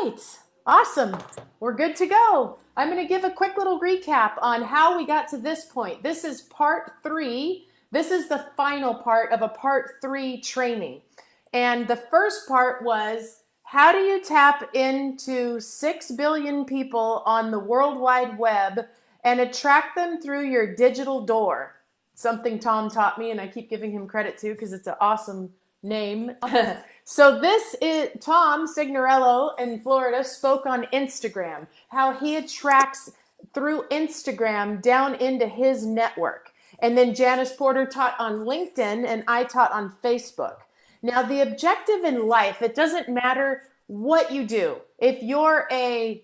right. Awesome. We're good to go. I'm going to give a quick little recap on how we got to this point. This is part 3. This is the final part of a part 3 training. And the first part was, how do you tap into 6 billion people on the World Wide Web and attract them through your digital door? Something Tom taught me, and I keep giving him credit too because it's an awesome name. So this is Tom Signorello in Florida spoke on Instagram, how he attracts through Instagram down into his network. And then Janice Porter taught on LinkedIn and I taught on Facebook. Now the objective in life, it doesn't matter what you do. If you're a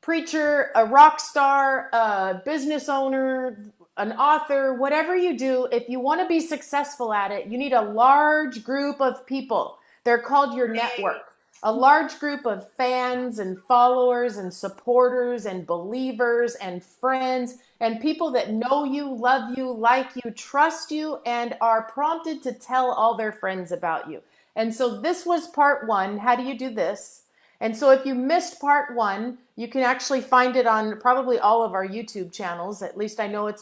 preacher, a rock star, a business owner, an author, whatever you do, if you want to be successful at it, you need a large group of people. They're called your network. A large group of fans and followers and supporters and believers and friends and people that know you, love you, like you, trust you, and are prompted to tell all their friends about you. And so this was part 1. How do you do this? And so if you missed part 1, you can actually find it on probably all of our YouTube channels. At least I know it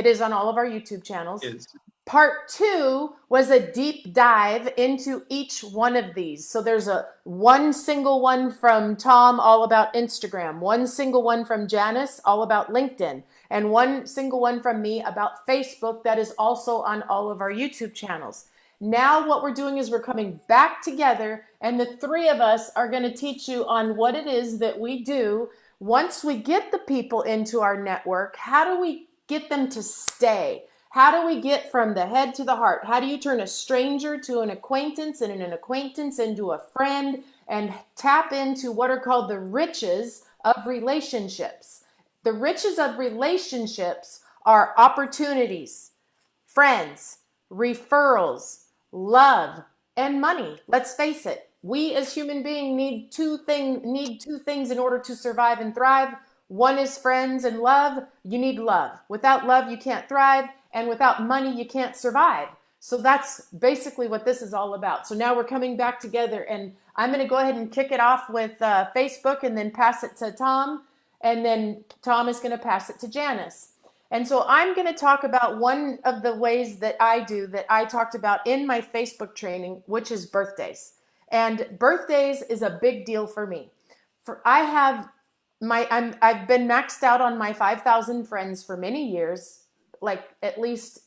is on all of our YouTube channels. Part 2 was a deep dive into each one of these. So there's one single one from Tom all about Instagram, one single one from Janice all about LinkedIn, and one single one from me about Facebook that is also on all of our YouTube channels. Now what we're doing is we're coming back together, and the 3 of us are going to teach you on what it is that we do once we get the people into our network. How do we get them to stay? How do we get from the head to the heart? How do you turn a stranger to an acquaintance and an acquaintance into a friend and tap into what are called the riches of relationships? The riches of relationships are opportunities, friends, referrals, love, and money. Let's face it. We as human beings need two things in order to survive and thrive. One is friends and love. You need love. Without love, you can't thrive. And without money, you can't survive. So that's basically what this is all about. So now we're coming back together, and I'm going to go ahead and kick it off with Facebook and then pass it to Tom. And then Tom is going to pass it to Janice. And so I'm going to talk about one of the ways that I do that I talked about in my Facebook training, which is birthdays. And birthdays is a big deal for me. I've been maxed out on my 5,000 friends for many years, like at least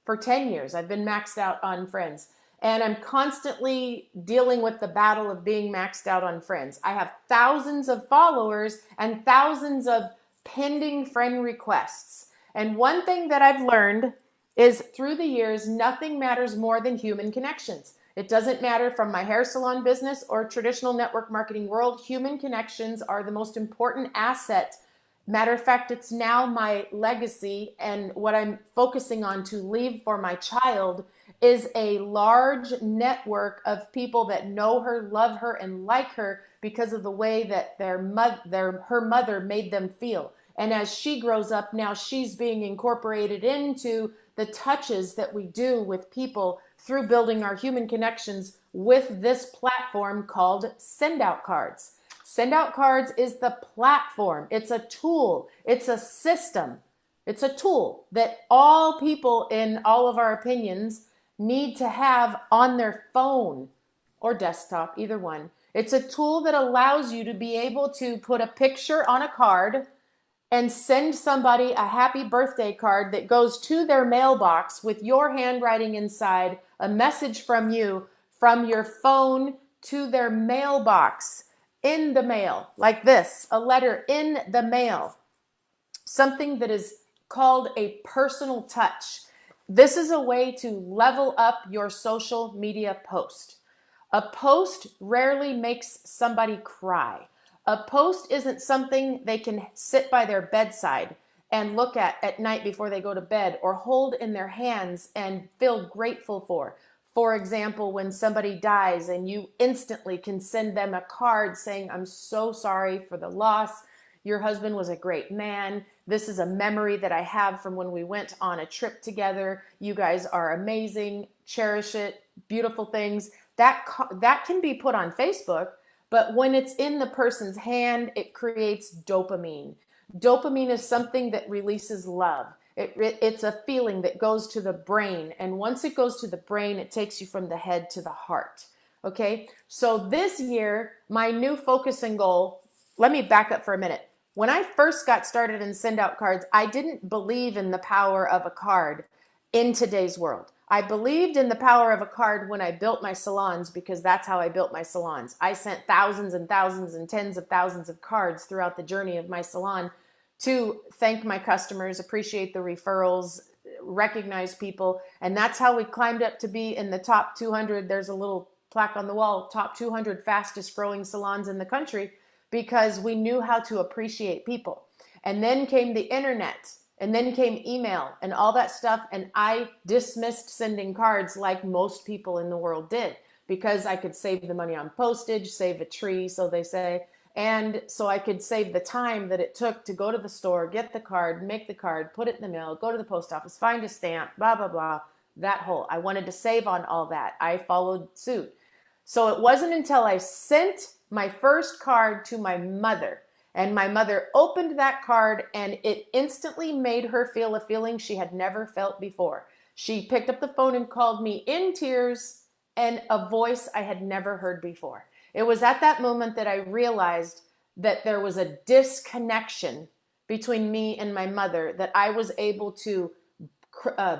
for 10 years, I've been maxed out on friends. And I'm constantly dealing with the battle of being maxed out on friends. I have thousands of followers and thousands of pending friend requests. And one thing that I've learned is through the years, nothing matters more than human connections. It doesn't matter from my hair salon business or traditional network marketing world. Human connections are the most important asset. Matter of fact, it's now my legacy, and what I'm focusing on to leave for my child is a large network of people that know her, love her, and like her because of the way that her mother made them feel. And as she grows up, now she's being incorporated into the touches that we do with people through building our human connections with this platform called Send Out Cards. Send Out Cards is the platform. It's a tool. It's a system. It's a tool that all people, in all of our opinions, need to have on their phone or desktop, either one. It's a tool that allows you to be able to put a picture on a card and send somebody a happy birthday card that goes to their mailbox with your handwriting inside, a message from you from your phone to their mailbox in the mail, like this, a letter in the mail, something that is called a personal touch. This is a way to level up your social media post. A post rarely makes somebody cry. A post isn't something they can sit by their bedside and look at night before they go to bed, or hold in their hands and feel grateful for. For example, when somebody dies and you instantly can send them a card saying, "I'm so sorry for the loss. Your husband was a great man. This is a memory that I have from when we went on a trip together. You guys are amazing. Cherish it. Beautiful things." That can be put on Facebook, But when it's in the person's hand, it creates dopamine. Dopamine is something that releases love. It's a feeling that goes to the brain. And once it goes to the brain, it takes you from the head to the heart. Okay, so this year, my new focus and goal, let me back up for a minute. When I first got started and send out cards, I didn't believe in the power of a card in today's world. I believed in the power of a card when I built my salons, because that's how I built my salons. I sent thousands and thousands and tens of thousands of cards throughout the journey of my salon to thank my customers, appreciate the referrals, recognize people. And that's how we climbed up to be in the top 200. There's a little plaque on the wall, top 200 fastest growing salons in the country, because we knew how to appreciate people. And then came the internet, and then came email and all that stuff. And I dismissed sending cards like most people in the world did, because I could save the money on postage, save a tree, so they say. And so I could save the time that it took to go to the store, get the card, make the card, put it in the mail, go to the post office, find a stamp, blah, blah, blah. That whole, I wanted to save on all that. I followed suit. So it wasn't until I sent my first card to my mother, and my mother opened that card, and it instantly made her feel a feeling she had never felt before. She picked up the phone and called me in tears, and a voice I had never heard before. It was at that moment that I realized that there was a disconnection between me and my mother, that I was able to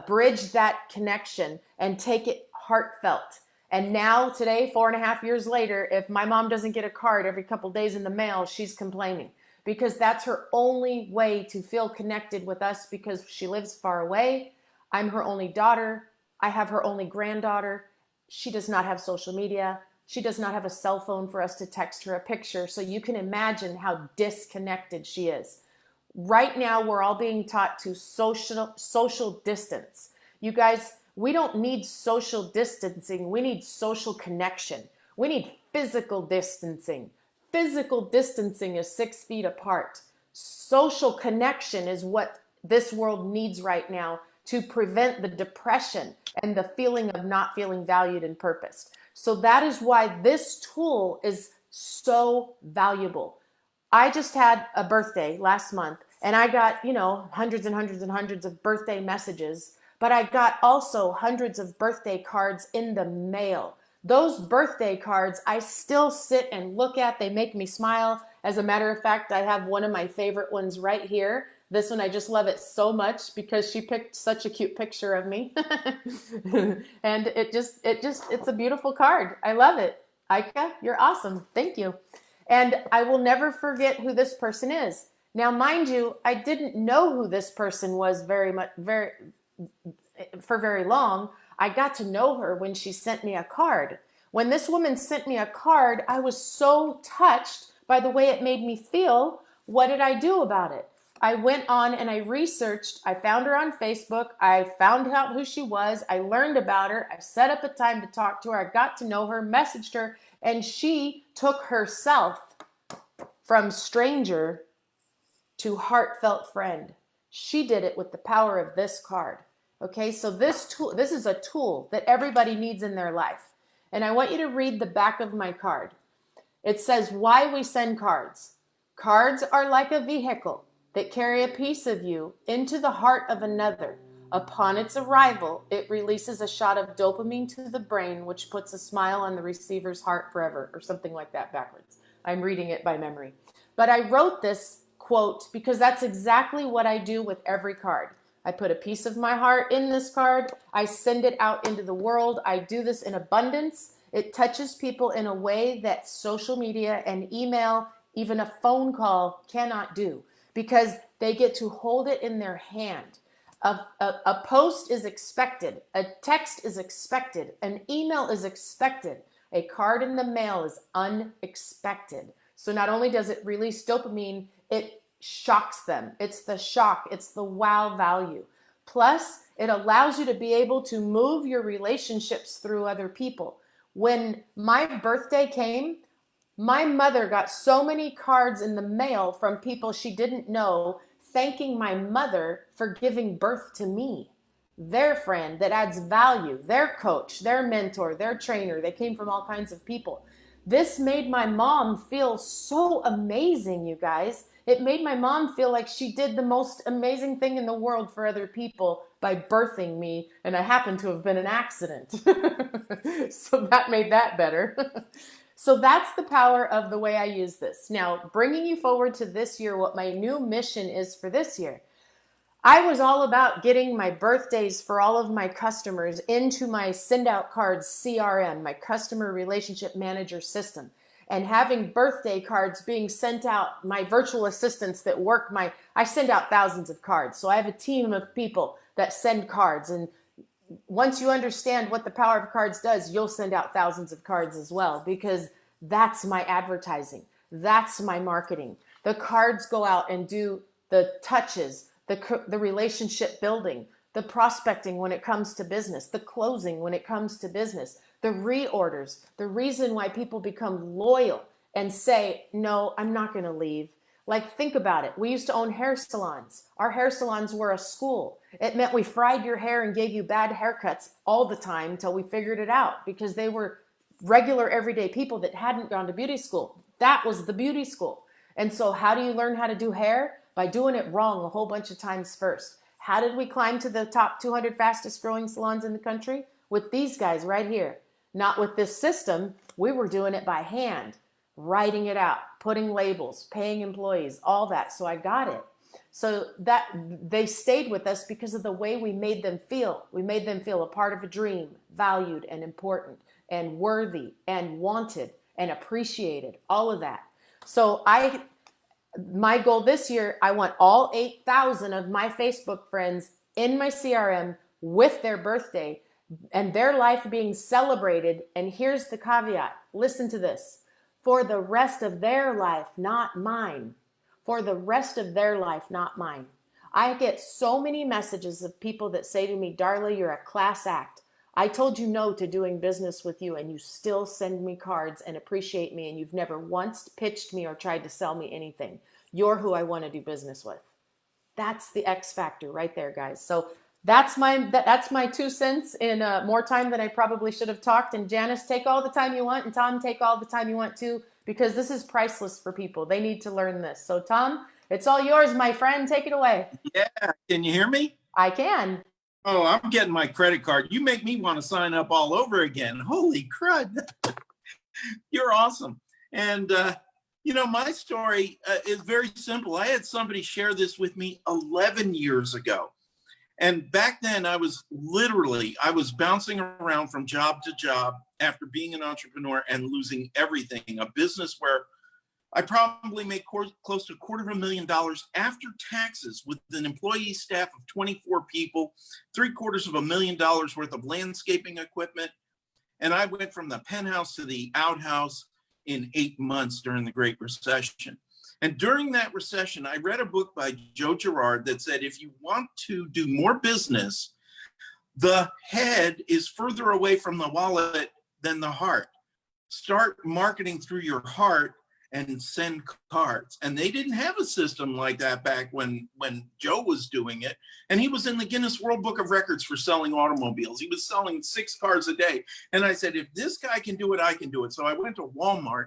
bridge that connection and take it heartfelt. And now today, 4.5 years later, if my mom doesn't get a card every couple days in the mail, she's complaining, because that's her only way to feel connected with us, because she lives far away. I'm her only daughter. I have her only granddaughter. She does not have social media. She does not have a cell phone for us to text her a picture. So you can imagine how disconnected she is. Right now, we're all being taught to social distance. You guys, we don't need social distancing. We need social connection. We need physical distancing. Physical distancing is 6 feet apart. Social connection is what this world needs right now to prevent the depression and the feeling of not feeling valued and purposed. So that is why this tool is so valuable. I just had a birthday last month, and I got, hundreds and hundreds and hundreds of birthday messages, but I got also hundreds of birthday cards in the mail. Those birthday cards I still sit and look at. They make me smile. As a matter of fact, I have one of my favorite ones right here. This one, I just love it so much because she picked such a cute picture of me. And it's a beautiful card. I love it. Aika, you're awesome. Thank you. And I will never forget who this person is. Now, mind you, I didn't know who this person was for very long. I got to know her when she sent me a card. When this woman sent me a card, I was so touched by the way it made me feel. What did I do about it? I went on and I researched. I found her on Facebook. I found out who she was. I learned about her. I set up a time to talk to her. I got to know her, messaged her, and she took herself from stranger to heartfelt friend. She did it with the power of this card. Okay, so this is a tool that everybody needs in their life. And I want you to read the back of my card. It says, why we send cards. Cards are like a vehicle that carry a piece of you into the heart of another. Upon its arrival, it releases a shot of dopamine to the brain, which puts a smile on the receiver's heart forever, or something like that backwards. I'm reading it by memory. But I wrote this quote because that's exactly what I do with every card. I put a piece of my heart in this card. I send it out into the world. I do this in abundance. It touches people in a way that social media and email, even a phone call, cannot do, because they get to hold it in their hand. A post is expected. A text is expected. An email is expected. A card in the mail is unexpected. So not only does it release dopamine, it shocks them. It's the shock. It's the wow value. Plus, it allows you to be able to move your relationships through other people. When my birthday came, my mother got so many cards in the mail from people she didn't know, thanking my mother for giving birth to me, their friend that adds value, their coach, their mentor, their trainer. They came from all kinds of people. This made my mom feel so amazing, you guys. It made my mom feel like she did the most amazing thing in the world for other people by birthing me, and I happened to have been an accident. So that made that better. So that's the power of the way I use this. Now, bringing you forward to this year, what my new mission is for this year. I was all about getting my birthdays for all of my customers into my send out cards CRM, my customer relationship manager system, and having birthday cards being sent out, my virtual assistants that work I send out thousands of cards. So I have a team of people that send cards. And once you understand what the power of cards does, you'll send out thousands of cards as well, because that's my advertising. That's my marketing. The cards go out and do the touches, the relationship building, the prospecting when it comes to business, the closing when it comes to business, the reorders, the reason why people become loyal and say, no, I'm not going to leave. Like, think about it. We used to own hair salons. Our hair salons were a school. It meant we fried your hair and gave you bad haircuts all the time until we figured it out, because they were regular everyday people that hadn't gone to beauty school. That was the beauty school. And so how do you learn how to do hair? By doing it wrong a whole bunch of times first. How did we climb to the top 200 fastest growing salons in the country? With these guys right here. Not with this system. We were doing it by hand, writing it out, putting labels, paying employees, all that. So I got it. So that they stayed with us because of the way we made them feel. We made them feel a part of a dream, valued and important and worthy and wanted and appreciated, all of that. So my goal this year, I want all 8,000 of my Facebook friends in my CRM with their birthday and their life being celebrated. And here's the caveat. Listen to this. For the rest of their life, not mine. For the rest of their life, not mine. I get so many messages of people that say to me, Darla, you're a class act. I told you no to doing business with you, and you still send me cards and appreciate me, and you've never once pitched me or tried to sell me anything. You're who I want to do business with. That's the X factor right there, guys. So that's my 2 cents in more time than I probably should have talked. And Janice, take all the time you want, and Tom, take all the time you want too, because this is priceless for people. They need to learn this. So Tom, it's all yours, my friend. Take it away. Yeah, can you hear me? I can. Oh, I'm getting my credit card. You make me want to sign up all over again. Holy crud. You're awesome. And, my story is very simple. I had somebody share this with me 11 years ago. And back then I was bouncing around from job to job after being an entrepreneur and losing everything. A business where I probably made close to $250,000 after taxes, with an employee staff of 24 people, $750,000 worth of landscaping equipment. And I went from the penthouse to the outhouse in 8 months during the Great Recession. And during that recession, I read a book by Joe Girard that said, if you want to do more business, the head is further away from the wallet than the heart. Start marketing through your heart and send cards. And they didn't have a system like that back when Joe was doing it. And he was in the Guinness World Book of Records for selling automobiles. He was selling 6 cars a day. And I said, if this guy can do it, I can do it. So I went to Walmart,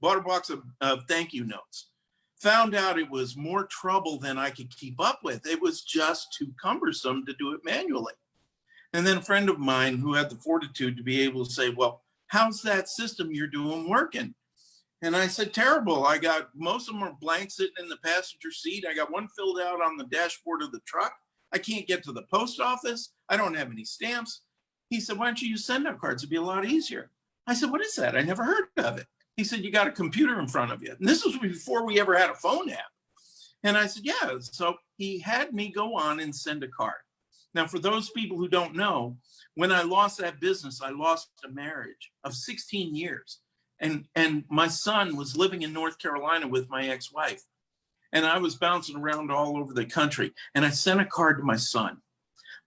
bought a box of thank you notes, found out it was more trouble than I could keep up with. It was just too cumbersome to do it manually. And then a friend of mine who had the fortitude to be able to say, well, how's that system you're doing working? And I said, terrible. I got, most of them are blank sitting in the passenger seat. I got one filled out on the dashboard of the truck. I can't get to the post office. I don't have any stamps. He said, why don't you use send out cards? It'd be a lot easier. I said, what is that? I never heard of it. He said, you got a computer in front of you. And this was before we ever had a phone app. And I said, yeah. So he had me go on and send a card. Now, for those people who don't know, when I lost that business, I lost a marriage of 16 years. And my son was living in North Carolina with my ex-wife. And I was bouncing around all over the country. And I sent a card to my son.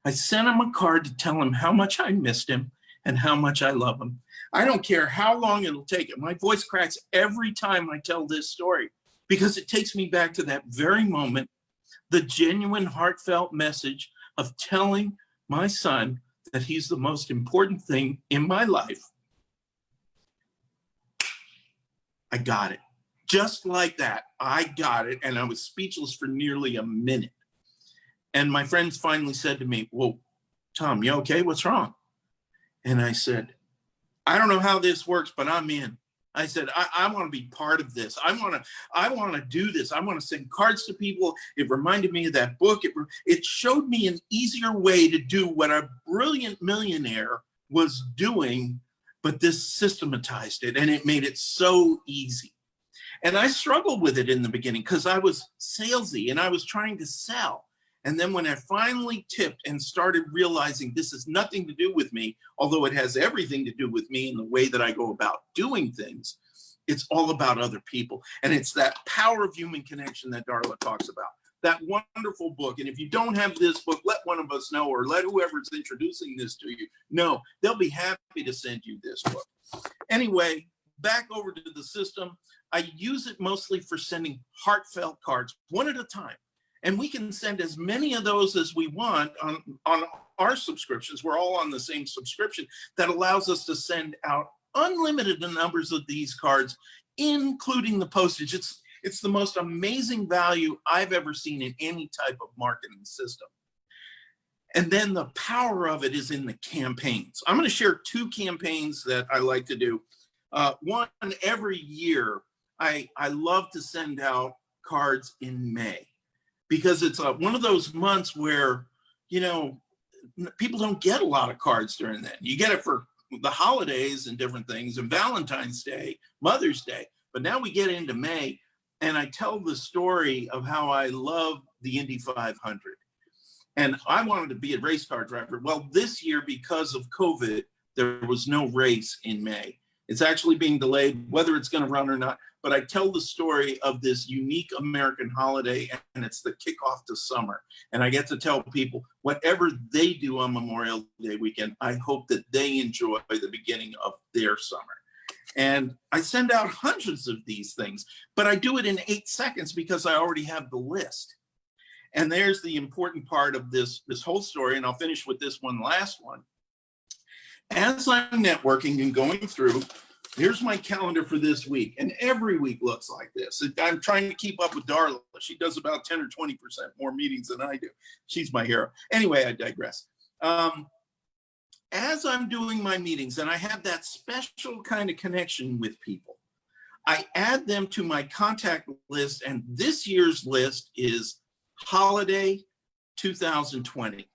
I sent him a card to tell him how much I missed him and how much I love him. I don't care how long it'll take it. My voice cracks every time I tell this story, because it takes me back to that very moment, the genuine, heartfelt message of telling my son that he's the most important thing in my life. I got it. Just like that, I got it. And I was speechless for nearly a minute. And my friends finally said to me, well, Tom, you okay? What's wrong? And I said, I don't know how this works, but I'm in. I said, I want to be part of this. I want to do this. I want to send cards to people. It reminded me of that book. It showed me an easier way to do what a brilliant millionaire was doing, but this systematized it and it made it so easy. And I struggled with it in the beginning because I was salesy and I was trying to sell. And then when I finally tipped and started realizing this has nothing to do with me, although it has everything to do with me in the way that I go about doing things, it's all about other people. And it's that power of human connection that Darla talks about. That wonderful book. And if you don't have this book, let one of us know, or let whoever's introducing this to you know. They'll be happy to send you this book. Anyway, back over to the system. I use it mostly for sending heartfelt cards, one at a time. And we can send as many of those as we want on our subscriptions. We're all on the same subscription that allows us to send out unlimited numbers of these cards, including the postage. It's the most amazing value I've ever seen in any type of marketing system. And then the power of it is in the campaigns. I'm going to share two campaigns that I like to do. One, every year, I love to send out cards in May, because it's one of those months where, you know, people don't get a lot of cards during that. You get it for the holidays and different things, and Valentine's Day, Mother's Day. But now we get into May, and I tell the story of how I love the Indy 500. And I wanted to be a race car driver. Well, this year, because of COVID, there was no race in May. It's actually being delayed, whether it's going to run or not. But I tell the story of this unique American holiday, and it's the kickoff to summer. And I get to tell people, whatever they do on Memorial Day weekend, I hope that they enjoy the beginning of their summer. And I send out hundreds of these things, but I do it in 8 seconds because I already have the list. And there's the important part of this whole story, and I'll finish with this one last one. As I'm networking and going through, here's my calendar for this week. And every week looks like this. I'm trying to keep up with Darla. She does about 10 or 20% more meetings than I do. She's my hero. Anyway, I digress. As I'm doing my meetings, and I have that special kind of connection with people, I add them to my contact list. And this year's list is Holiday 2020.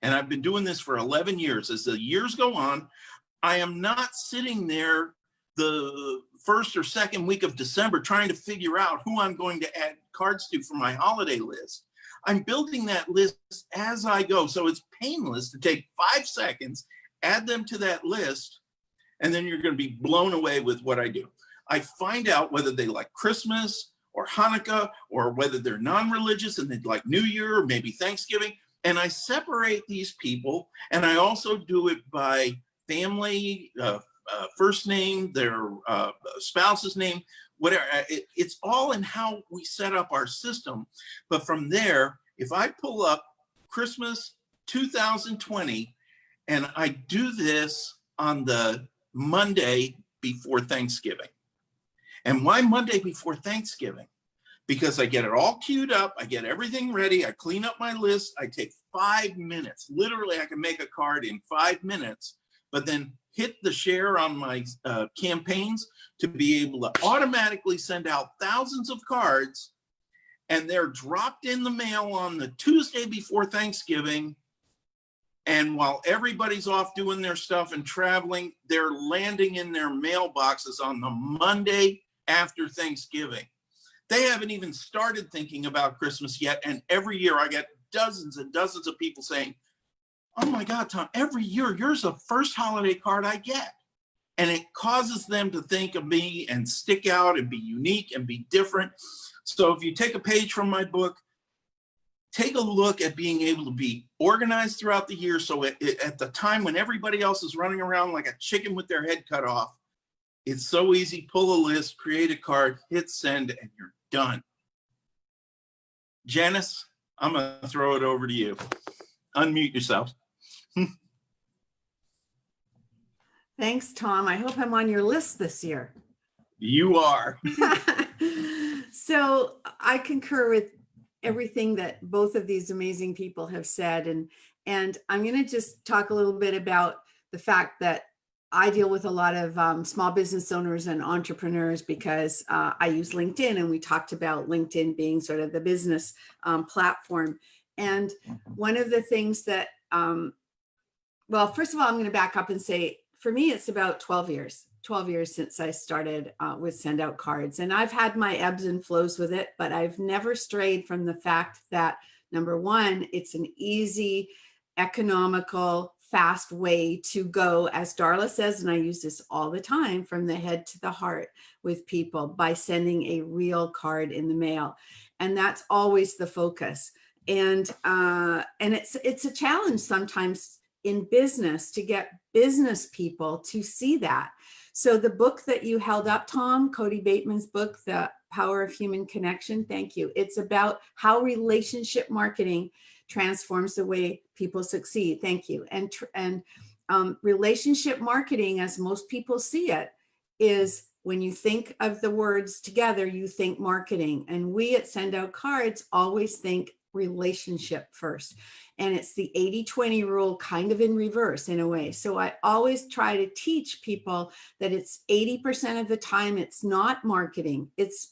And I've been doing this for 11 years. As the years go on, I am not sitting there the first or second week of December trying to figure out who I'm going to add cards to for my holiday list. I'm building that list as I go. So it's painless to take 5 seconds, add them to that list, and then you're going to be blown away with what I do. I find out whether they like Christmas or Hanukkah, or whether they're non-religious and they'd like New Year or maybe Thanksgiving. And I separate these people, and I also do it by family, first name, their spouse's name, whatever. It's all in how we set up our system. But from there, if I pull up Christmas 2020, and I do this on the Monday before Thanksgiving. And why Monday before Thanksgiving? Because I get it all queued up, I get everything ready, I clean up my list, I take 5 minutes. Literally, I can make a card in 5 minutes, but then hit the share on my campaigns to be able to automatically send out thousands of cards, and they're dropped in the mail on the Tuesday before Thanksgiving. And while everybody's off doing their stuff and traveling, they're landing in their mailboxes on the Monday after Thanksgiving. They haven't even started thinking about Christmas yet. And every year I get dozens and dozens of people saying, oh my God, Tom, every year you're the first holiday card I get. And it causes them to think of me and stick out and be unique and be different. So if you take a page from my book, take a look at being able to be organized throughout the year. So at the time when everybody else is running around like a chicken with their head cut off, it's so easy. Pull a list, create a card, hit send, and you're done. Janice, I'm going to throw it over to you. Unmute yourself. Thanks, Tom. I hope I'm on your list this year. You are. So I concur with everything that both of these amazing people have said. And I'm going to just talk a little bit about the fact that I deal with a lot of small business owners and entrepreneurs because I use LinkedIn, and we talked about LinkedIn being sort of the business platform. And one of the things that, well, first of all, I'm going to back up and say, for me, it's about 12 years since I started with Send Out Cards. And I've had my ebbs and flows with it, but I've never strayed from the fact that, number one, it's an easy, economical, fast way to go, as Darla says, and I use this all the time, from the head to the heart with people by sending a real card in the mail. And that's always the focus. And it's a challenge sometimes in business to get business people to see that. So the book that you held up, Tom, Cody Bateman's book, The Power of Human Connection, thank you. It's about how relationship marketing transforms the way people succeed. Thank you. And relationship marketing, as most people see it, is when you think of the words together, you think marketing. And we at Send Out Cards always think relationship first. And it's the 80-20 rule, kind of in reverse in a way. So I always try to teach people that it's 80% of the time, it's not marketing. It's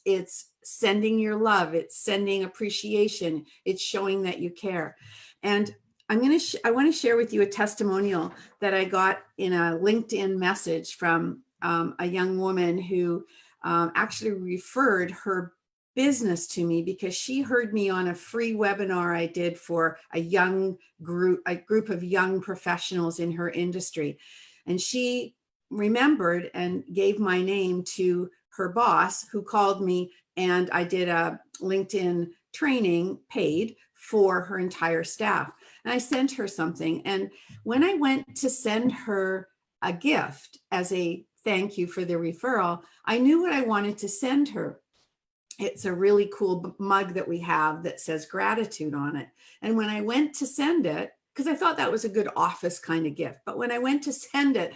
sending your love. It's sending appreciation. It's showing that you care. And I want to share with you a testimonial that I got in a LinkedIn message from a young woman who actually referred her business to me because she heard me on a free webinar I did for a group of young professionals in her industry. And she remembered and gave my name to her boss, who called me, and I did a LinkedIn training paid for her entire staff. And I sent her something. And when I went to send her a gift as a thank you for the referral, I knew what I wanted to send her. It's a really cool mug that we have that says gratitude on it. And when I went to send it, because I thought that was a good office kind of gift, but when I went to send it,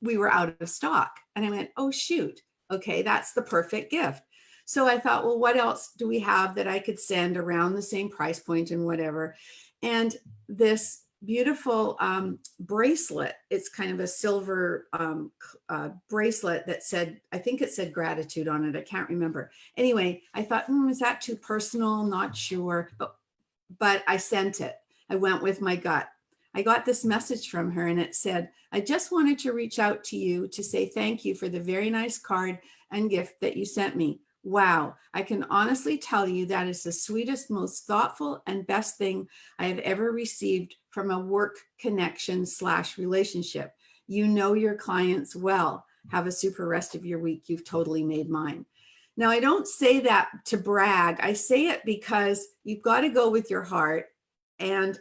we were out of stock. And I went, oh, shoot. Okay, that's the perfect gift. So I thought, well, what else do we have that I could send around the same price point and whatever? And this beautiful bracelet, it's kind of a silver bracelet that said, I think it said gratitude on it. I can't remember. Anyway, I thought, is that too personal? Not sure. But I sent it. I went with my gut. I got this message from her and it said, I just wanted to reach out to you to say thank you for the very nice card and gift that you sent me. Wow, I can honestly tell you that is the sweetest, most thoughtful, and best thing I have ever received from a work connection / relationship. You know your clients well. Have a super rest of your week. You've totally made mine. Now, I don't say that to brag. I say it because you've got to go with your heart. And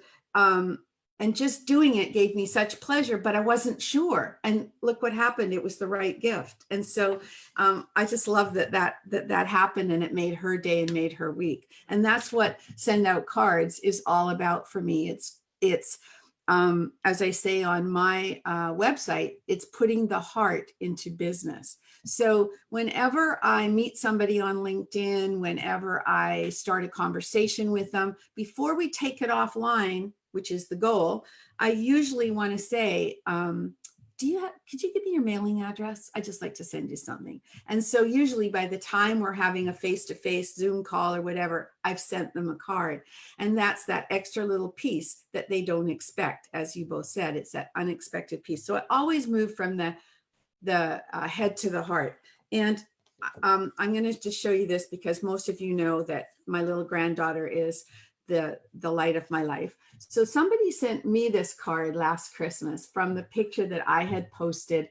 just doing it gave me such pleasure, but I wasn't sure. And look what happened. It was the right gift. And so I just love that happened, and it made her day and made her week. And that's what Send Out Cards is all about for me. It's as I say on my website, it's putting the heart into business. So whenever I meet somebody on LinkedIn, whenever I start a conversation with them, before we take it offline, which is the goal, I usually want to say, could you give me your mailing address? I'd just like to send you something. And so usually by the time we're having a face-to-face Zoom call or whatever, I've sent them a card. And that's that extra little piece that they don't expect. As you both said, it's that unexpected piece. So I always move from the head to the heart. And I'm going to just show you this because most of you know that my little granddaughter is the light of my life. So somebody sent me this card last Christmas from the picture that I had posted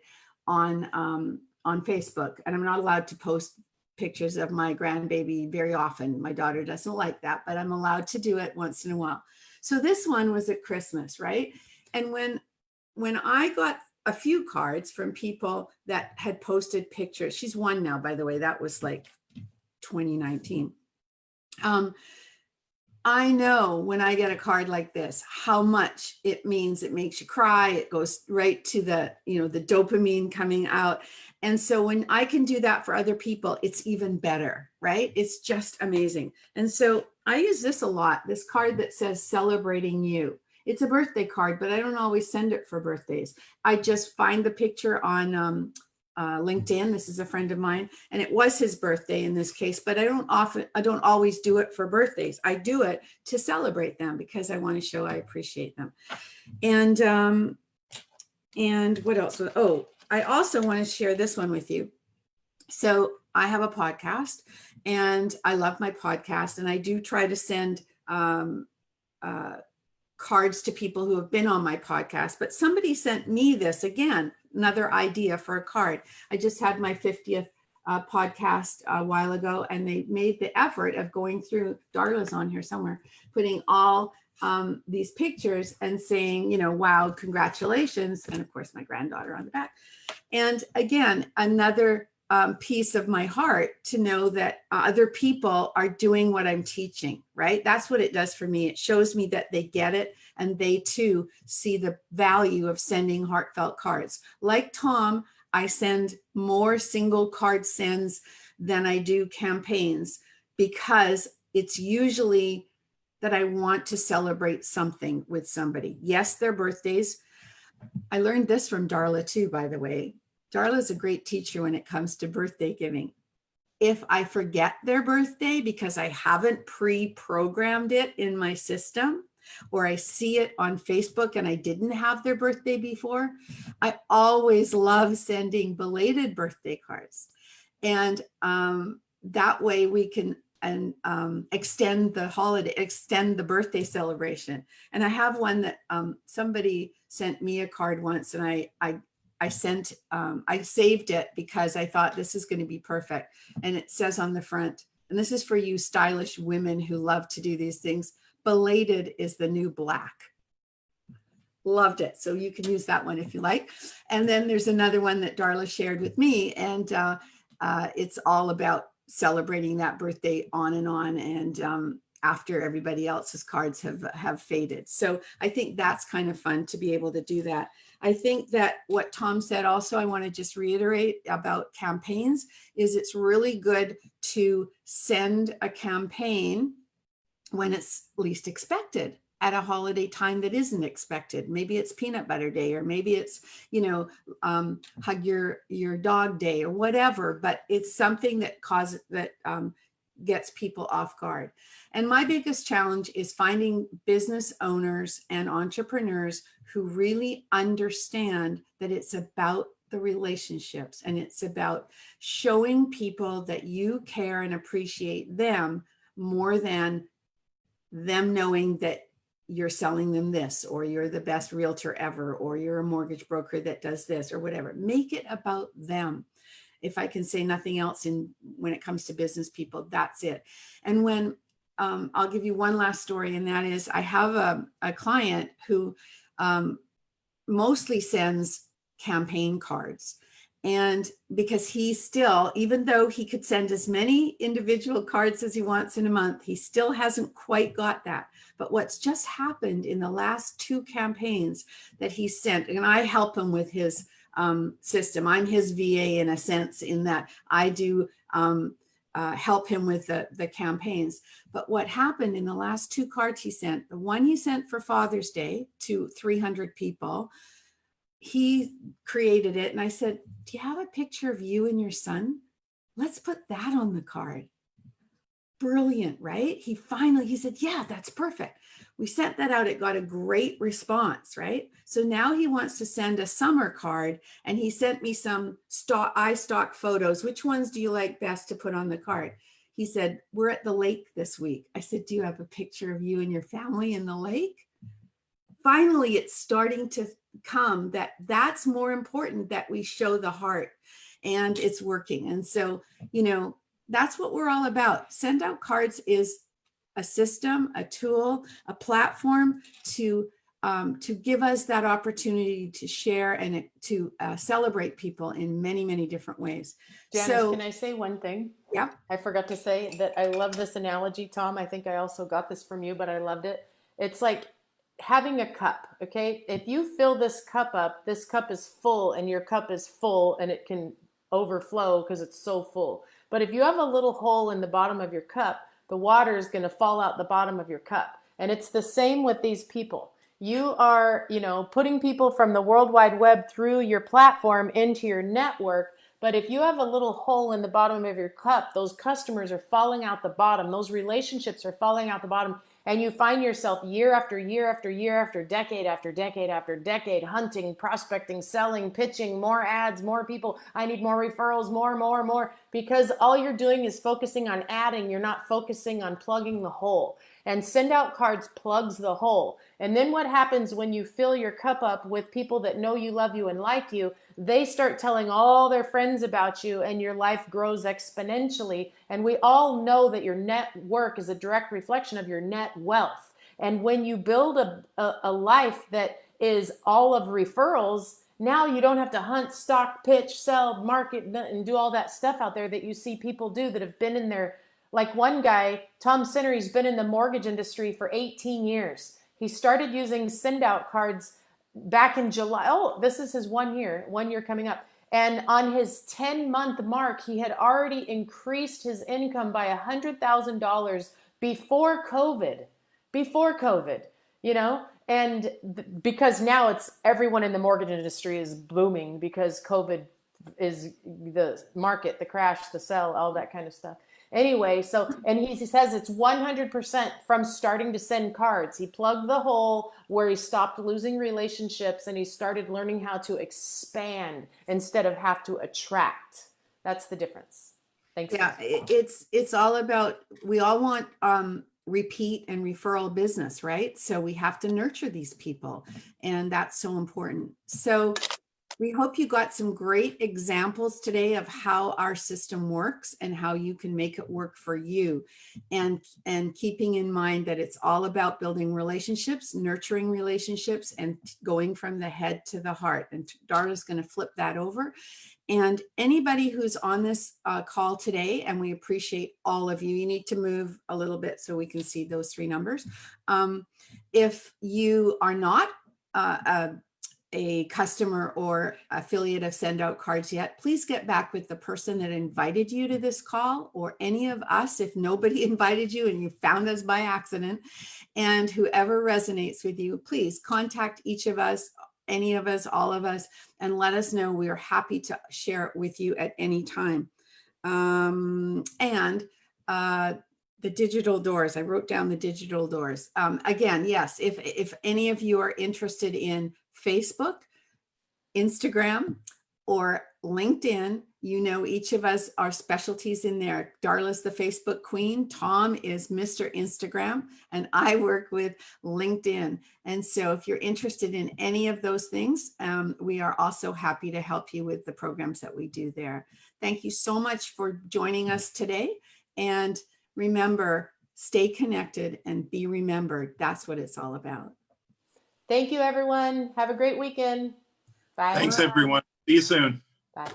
on Facebook. And I'm not allowed to post pictures of my grandbaby very often. My daughter doesn't like that, but I'm allowed to do it once in a while. So this one was at Christmas, right? And when I got a few cards from people that had posted pictures, she's one now, by the way, that was like 2019. I know when I get a card like this, how much it means. It makes you cry. It goes right to the, the dopamine coming out. And so when I can do that for other people, it's even better, right? It's just amazing. And so I use this a lot, this card that says celebrating you. It's a birthday card, but I don't always send it for birthdays. I just find the picture on LinkedIn. This is a friend of mine, and it was his birthday in this case, but I don't always do it for birthdays. I do it to celebrate them because I want to show I appreciate them. And what else? Oh, I also want to share this one with you. So I have a podcast, and I love my podcast, and I do try to send cards to people who have been on my podcast, but somebody sent me this again, another idea for a card. I just had my 50th podcast a while ago, and they made the effort of going through, Darla's on here somewhere, putting all these pictures and saying, wow, congratulations. And of course, my granddaughter on the back. And again, another piece of my heart to know that other people are doing what I'm teaching, right? That's what it does for me. It shows me that they get it, and they too see the value of sending heartfelt cards. Like Tom, I send more single card sends than I do campaigns, because it's usually that I want to celebrate something with somebody. Yes, their birthdays. I learned this from Darla too, by the way. Darla is a great teacher when it comes to birthday giving. If I forget their birthday because I haven't pre-programmed it in my system, or I see it on Facebook and I didn't have their birthday before, I always love sending belated birthday cards. And that way we can extend the holiday, extend the birthday celebration. And I have one that somebody sent me a card once, and I saved it because I thought this is going to be perfect. And it says on the front, and this is for you stylish women who love to do these things, belated is the new black. Loved it. So you can use that one if you like. And then there's another one that Darla shared with me, and it's all about celebrating that birthday on, and after everybody else's cards have faded. So I think that's kind of fun to be able to do that. I think that what Tom said also, I want to just reiterate about campaigns, is it's really good to send a campaign when it's least expected, at a holiday time that isn't expected. Maybe it's peanut butter day, or maybe it's, hug your dog day, or whatever, but it's something that gets people off guard. And my biggest challenge is finding business owners and entrepreneurs who really understand that it's about the relationships, and it's about showing people that you care and appreciate them more than them knowing that you're selling them this, or you're the best realtor ever, or you're a mortgage broker that does this, or whatever. Make it about them. If I can say nothing else, when it comes to business people, that's it. And when I'll give you one last story, and that is, I have a client who mostly sends campaign cards. And because he still, even though he could send as many individual cards as he wants in a month, he still hasn't quite got that. But what's just happened in the last 2 campaigns that he sent, and I help him with his system. I'm his VA in a sense, in that I do help him with the campaigns. But what happened in the last 2 cards he sent, the one he sent for Father's Day to 300 people, he created it. And I said, do you have a picture of you and your son? Let's put that on the card. Brilliant, right? He said, yeah, that's perfect. We sent that out. It got a great response, right? So now he wants to send a summer card, and he sent me some iStock photos. Which ones do you like best to put on the card? He said, we're at the lake this week. I said, do you have a picture of you and your family in the lake? Finally, it's starting to come that's more important, that we show the heart, and it's working. And so, that's what we're all about. Send out cards is a system, a tool, a platform to give us that opportunity to share and to celebrate people in many, many different ways. Janice, So, can I say one thing? Yeah. I forgot to say that I love this analogy, Tom. I think I also got this from you, but I loved it. It's like having a cup, okay? If you fill this cup up, this cup is full and your cup is full and it can overflow because it's so full. But if you have a little hole in the bottom of your cup, the water is going to fall out the bottom of your cup. And it's the same with these people. You are, putting people from the World Wide Web through your platform into your network. But if you have a little hole in the bottom of your cup, those customers are falling out the bottom. Those relationships are falling out the bottom. And you find yourself year after year after year after decade after decade after decade hunting, prospecting, selling, pitching, more ads, more people. I need more referrals, more, because all you're doing is focusing on adding. You're not focusing on plugging the hole. And send out cards plugs the hole. And then what happens when you fill your cup up with people that know you, love you, and like you? They start telling all their friends about you, and your life grows exponentially. And we all know that your network is a direct reflection of your net wealth. And when you build a life that is all of referrals, now you don't have to hunt, stock, pitch, sell, market, and do all that stuff out there that you see people do that have been in there. Like one guy, Tom Sinner, he's been in the mortgage industry for 18 years. He started using send out cards back in July. Oh, this is his 1 year coming up. And on his 10-month mark, he had already increased his income by $100,000 before COVID, and because now it's everyone in the mortgage industry is booming because COVID is the market, the crash, the sell, all that kind of stuff. Anyway, and he says it's 100% from starting to send cards. He plugged the hole where he stopped losing relationships and he started learning how to expand instead of have to attract. That's the difference. Thanks. Yeah, it's all about, we all want repeat and referral business, right? So we have to nurture these people, and that's so important. So we hope you got some great examples today of how our system works and how you can make it work for you. And keeping in mind that it's all about building relationships, nurturing relationships, and going from the head to the heart. And Darla's going to flip that over. And anybody who's on this call today, and we appreciate all of you, you need to move a little bit so we can see those three numbers. If you are not a customer or affiliate of Send Out Cards yet, please get back with the person that invited you to this call, or any of us if nobody invited you and you found us by accident. And whoever resonates with you, please contact each of us, any of us, all of us, and let us know. We are happy to share it with you at any time. The digital doors, I wrote down the digital doors. Again, yes, if any of you are interested in Facebook, Instagram, or LinkedIn, each of us are specialties in there. Darla's the Facebook queen, Tom is Mr. Instagram, and I work with LinkedIn. And so if you're interested in any of those things, we are also happy to help you with the programs that we do there. Thank you so much for joining us today. And remember, stay connected and be remembered. That's what it's all about. Thank you, everyone. Have a great weekend. Bye. Thanks, everyone. See you soon. Bye.